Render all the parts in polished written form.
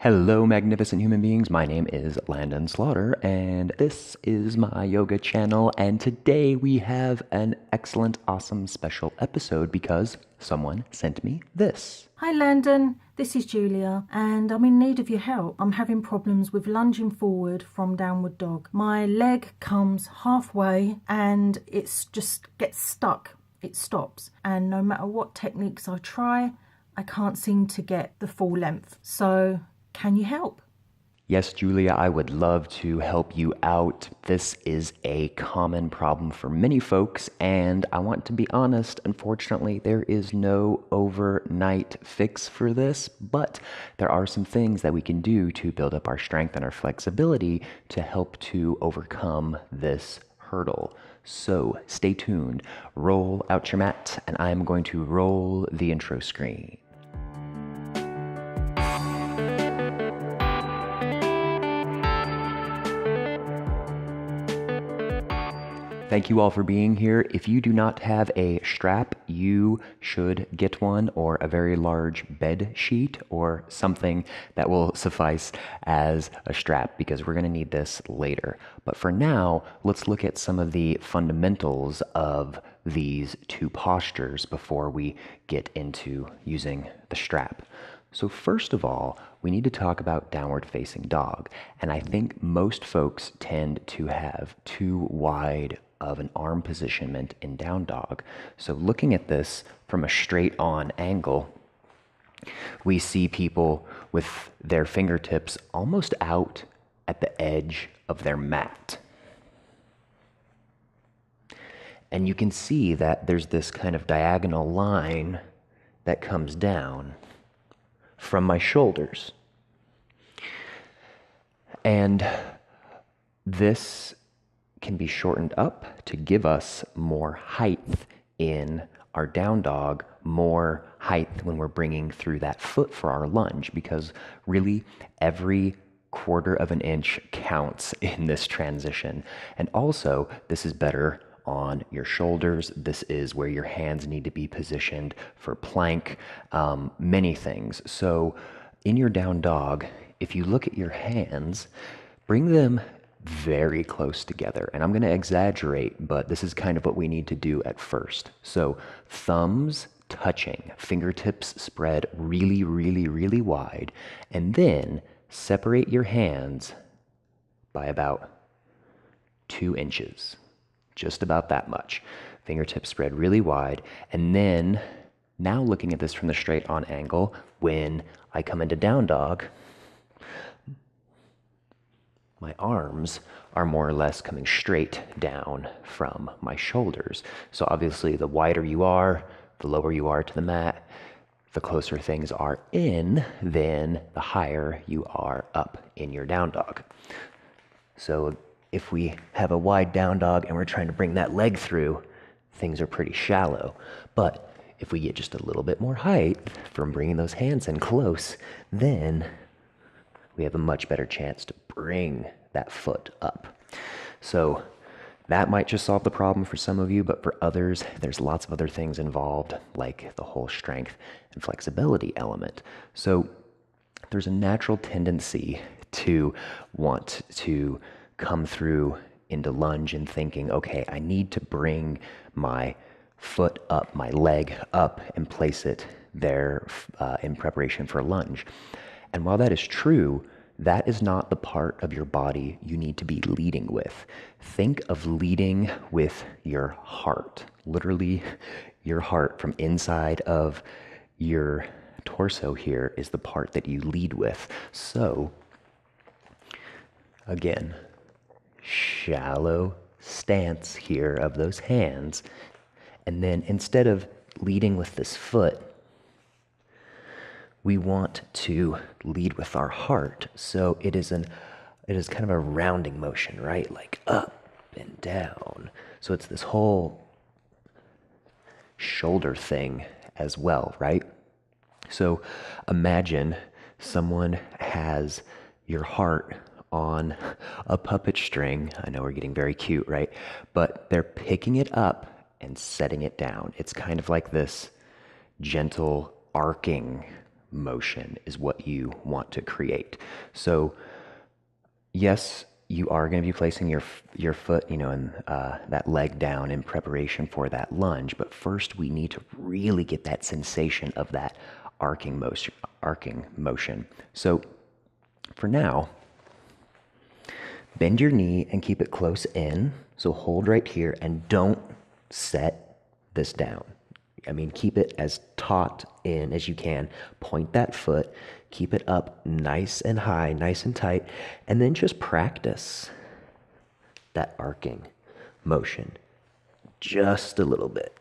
Hello, magnificent human beings. My name is Landon Slaughter, and this is my yoga channel. And today we have an excellent, awesome, special episode because someone sent me this. Hi Landon, this is Julia and I'm in need of your help. I'm having problems with lunging forward from downward dog. My leg comes halfway and it's just gets stuck. It stops, and no matter what techniques I try, I can't seem to get the full length. So can you help? Yes, Julia, I would love to help you out. This is a common problem for many folks, and I want to be honest, unfortunately, there is no overnight fix for this, but there are some things that we can do to build up our strength and our flexibility to help to overcome this hurdle. So stay tuned, roll out your mat, and I'm going to roll the intro screen. Thank you all for being here. If you do not have a strap, you should get one, or a very large bed sheet or something that will suffice as a strap, because we're going to need this later. But for now, let's look at some of the fundamentals of these two postures before we get into using the strap. So first of all, we need to talk about downward facing dog. And I think most folks tend to have too wide of an arm positionment in down dog. So looking at this from a straight on angle, we see people with their fingertips almost out at the edge of their mat. And you can see that there's this kind of diagonal line that comes down from my shoulders. And this can be shortened up to give us more height in our down dog, more height when we're bringing through that foot for our lunge, because really every quarter of an inch counts in this transition. And also, this is better on your shoulders. This is where your hands need to be positioned for plank, many things. So in your down dog, if you look at your hands, bring them very close together. And I'm going to exaggerate, but this is kind of what we need to do at first. So thumbs touching, fingertips spread really, really, really wide, and then separate your hands by about 2 inches. Just about that much. Fingertips spread really wide. And then, now looking at this from the straight on angle, when I come into down dog, my arms are more or less coming straight down from my shoulders. So obviously, the wider you are, the lower you are to the mat, the closer things are in, then the higher you are up in your down dog. So if we have a wide down dog and we're trying to bring that leg through, things are pretty shallow. But if we get just a little bit more height from bringing those hands in close, then we have a much better chance to bring that foot up. So that might just solve the problem for some of you, but for others, there's lots of other things involved, like the whole strength and flexibility element. So there's a natural tendency to want to come through into lunge and thinking, okay, I need to bring my foot up, my leg up, and place it there in preparation for lunge. And while that is true, that is not the part of your body you need to be leading with. Think of leading with your heart. Literally, your heart from inside of your torso here is the part that you lead with. So, again, shallow stance here of those hands. And then instead of leading with this foot, we want to lead with our heart. So it is kind of a rounding motion, right? Like up and down. So it's this whole shoulder thing as well, right? So imagine someone has your heart on a puppet string. I know we're getting very cute, right? But they're picking it up and setting it down. It's kind of like this gentle arcing motion is what you want to create. So yes, you are going to be placing your foot, in that leg down in preparation for that lunge. But first, we need to really get that sensation of that arcing motion. Arcing motion. So for now, bend your knee and keep it close in. So hold right here and don't set this down. I mean, keep it as taut in as you can. Point that foot, keep it up nice and high, nice and tight, and then just practice that arcing motion just a little bit.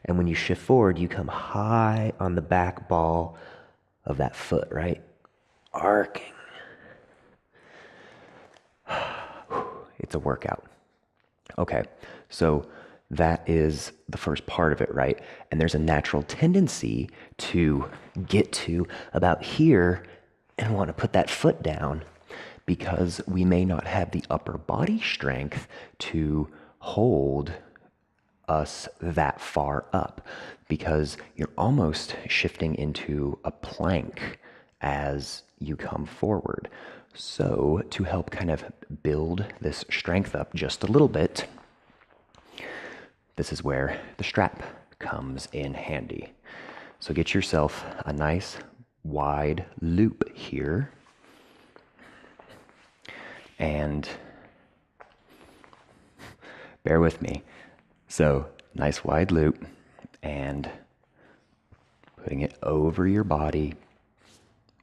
And when you shift forward, you come high on the back ball of that foot, right? Arcing. It's a workout. Okay, so that is the first part of it, right? And there's a natural tendency to get to about here and want to put that foot down because we may not have the upper body strength to hold us that far up, because you're almost shifting into a plank as you come forward. So to help kind of build this strength up just a little bit, this is where the strap comes in handy. So get yourself a nice wide loop here. And bear with me. So nice wide loop and putting it over your body.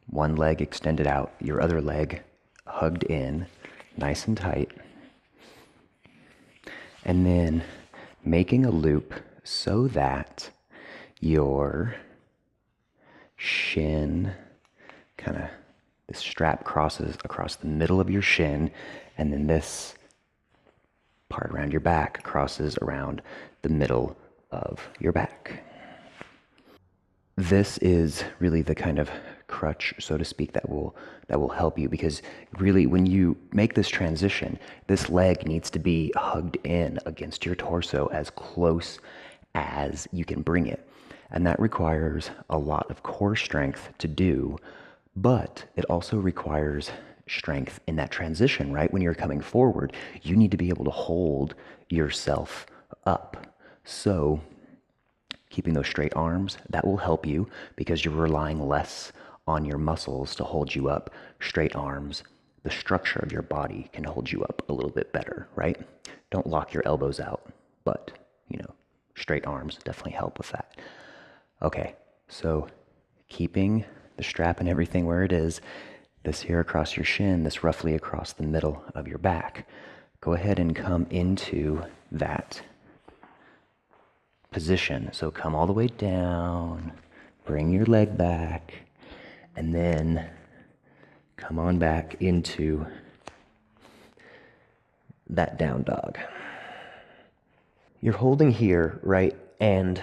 One leg extended out, your other leg hugged in, nice and tight. And then making a loop so that your shin the strap crosses across the middle of your shin, and then this part around your back crosses around the middle of your back. This is really the kind of crutch, so to speak, that will help you, because really when you make this transition, this leg needs to be hugged in against your torso as close as you can bring it. And that requires a lot of core strength to do, but it also requires strength in that transition, right? When you're coming forward, you need to be able to hold yourself up. So keeping those straight arms, that will help you because you're relying less on your muscles to hold you up. Straight arms, the structure of your body can hold you up a little bit better, right? Don't lock your elbows out, but, straight arms definitely help with that. Okay, so keeping the strap and everything where it is, this here across your shin, this roughly across the middle of your back. Go ahead and come into that position. So come all the way down, bring your leg back, and then come on back into that down dog. You're holding here, right? And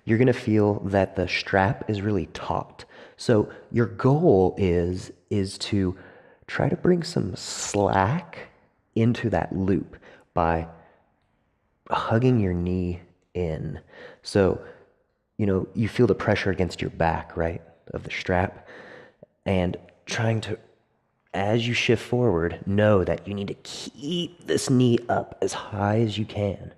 you're gonna feel that the strap is really taut. So your goal is to try to bring some slack into that loop by hugging your knee in. So, you feel the pressure against your back, right, of the strap, and trying to, as you shift forward, know that you need to keep this knee up as high as you can.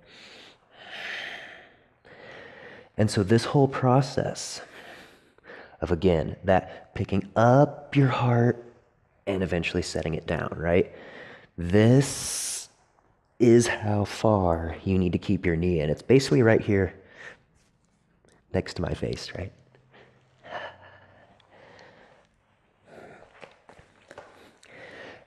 And so this whole process of, again, that picking up your heart and eventually setting it down, right? This is how far you need to keep your knee in. It's basically right here next to my face, right?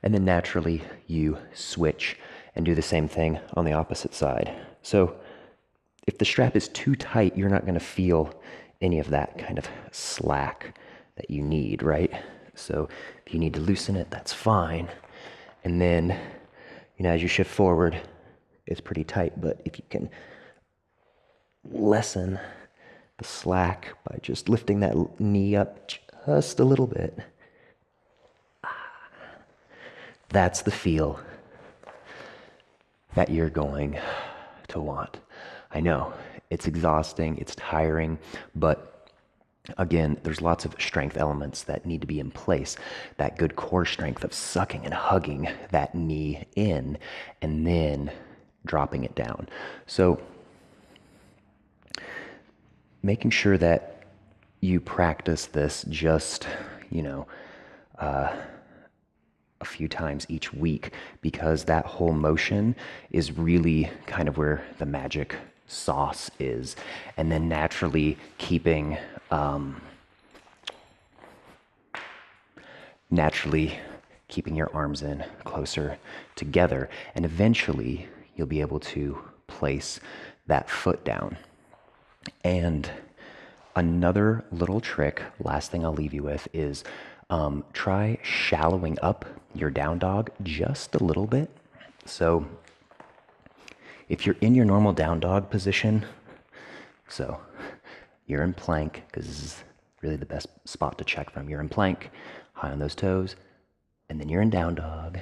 And then naturally you switch and do the same thing on the opposite side. So if the strap is too tight, you're not going to feel any of that kind of slack that you need, right? So if you need to loosen it, that's fine. And then, as you shift forward, it's pretty tight, but if you can lessen the slack by just lifting that knee up just a little bit, that's the feel that you're going to want. I know it's exhausting, it's tiring, but Again, there's lots of strength elements that need to be in place. That good core strength of sucking and hugging that knee in and then dropping it down. So making sure that you practice this just, a few times each week, because that whole motion is really kind of where the magic sauce is. And then naturally keeping your arms in closer together, and eventually you'll be able to place that foot down. And another little trick, last thing I'll leave you with, is try shallowing up your down dog just a little bit. So if you're in your normal down dog position, so you're in plank, because this is really the best spot to check from. You're in plank, high on those toes, and then you're in down dog.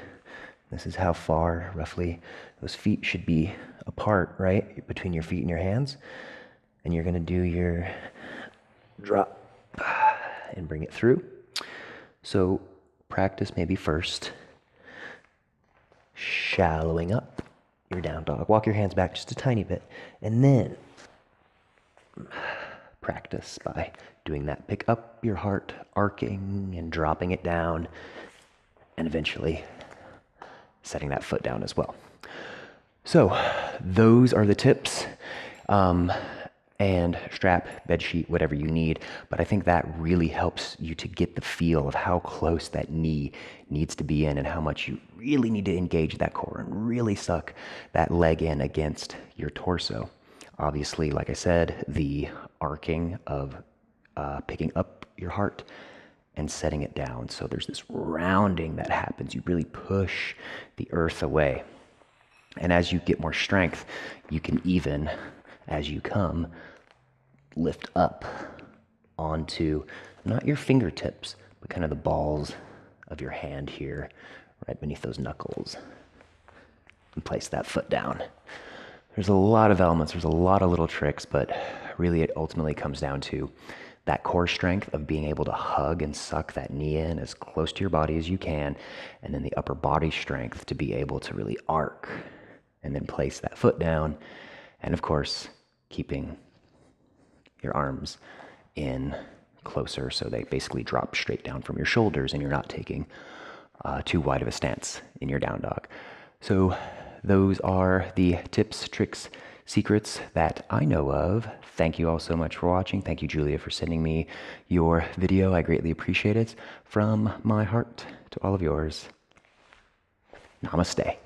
This is how far, roughly, those feet should be apart, right? Between your feet and your hands. And you're gonna do your drop and bring it through. So practice maybe first shallowing up your down dog. Walk your hands back just a tiny bit, and then practice by doing that. Pick up your heart, arcing and dropping it down, and eventually setting that foot down as well. So those are the tips. And strap, bed sheet, whatever you need. But I think that really helps you to get the feel of how close that knee needs to be in, and how much you really need to engage that core and really suck that leg in against your torso. Obviously, like I said, the arcing of picking up your heart and setting it down. So there's this rounding that happens. You really push the earth away. And as you get more strength, you can even, as you come, lift up onto not your fingertips, but kind of the balls of your hand here, right beneath those knuckles, and place that foot down. There's a lot of elements, there's a lot of little tricks, but really it ultimately comes down to that core strength of being able to hug and suck that knee in as close to your body as you can, and then the upper body strength to be able to really arc and then place that foot down, and of course, keeping your arms in closer so they basically drop straight down from your shoulders and you're not taking too wide of a stance in your down dog. So those are the tips, tricks, secrets that I know of. Thank you all so much for watching. Thank you, Julia, for sending me your video. I greatly appreciate it. From my heart to all of yours, namaste.